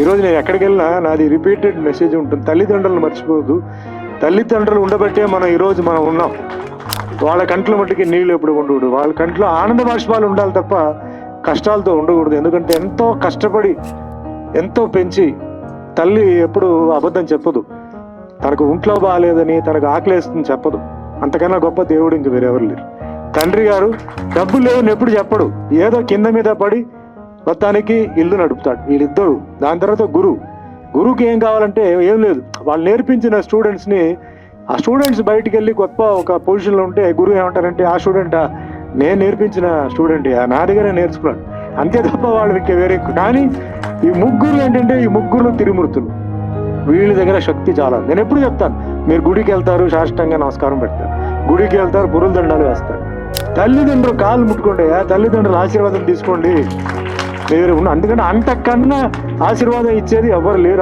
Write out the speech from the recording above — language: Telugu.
ఈరోజు నేను ఎక్కడికి వెళ్ళినా నాది రిపీటెడ్ మెసేజ్ ఉంటుంది, తల్లిదండ్రులను మర్చిపోవద్దు. తల్లిదండ్రులు ఉండబట్టే మనం ఈరోజు మనం ఉన్నాం. వాళ్ళ కంట్లో మట్టికి నీళ్ళు ఎప్పుడు ఉండకూడదు, వాళ్ళ కంట్లో ఆనంద బాష్పాలు ఉండాలి తప్ప కష్టాలతో ఉండకూడదు. ఎందుకంటే ఎంతో కష్టపడి ఎంతో పెంచి తల్లి ఎప్పుడు అబద్ధం చెప్పదు. తనకు ఒంట్లో బాగాలేదని, తనకు ఆకలేస్తుంది చెప్పదు. అంతకన్నా గొప్ప దేవుడు ఇంక వేరెవరు లేరు. తండ్రి గారు డబ్బులు లేవని ఎప్పుడు చెప్పడు, ఏదో కింద మీద పడి మొత్తానికి ఇల్లు నడుపుతాడు. వీళ్ళిద్దరు. దాని తర్వాత గురువుకి ఏం కావాలంటే ఏం లేదు, వాళ్ళు నేర్పించిన స్టూడెంట్స్ని, ఆ స్టూడెంట్స్ బయటికి వెళ్ళి గొప్ప ఒక పొజిషన్లో ఉంటే గురువు ఏమంటారంటే, ఆ స్టూడెంట్ నేను నేర్పించిన స్టూడెంట్, నా దగ్గరే నేర్చుకున్నాడు, అంతే తప్ప వాళ్ళు ఇంకా వేరే. కానీ ఈ ముగ్గురు ఏంటంటే, ఈ ముగ్గురు తిరుమూర్తులు. వీళ్ళ దగ్గర శక్తి చాలా. నేను ఎప్పుడు చెప్తాను, మీరు గుడికి వెళ్తారు, సాష్టాంగ నమస్కారం పెడతారు, గుడికి వెళ్తారు, పురుల దండాలు వేస్తారు, తల్లిదండ్రులు కాళ్ళు ముట్టుకోండి, తల్లిదండ్రుల ఆశీర్వాదం తీసుకోండి. మీరు అందుకంటే అంతకన్నా ఆశీర్వాదం ఇచ్చేది ఎవరు లేరు.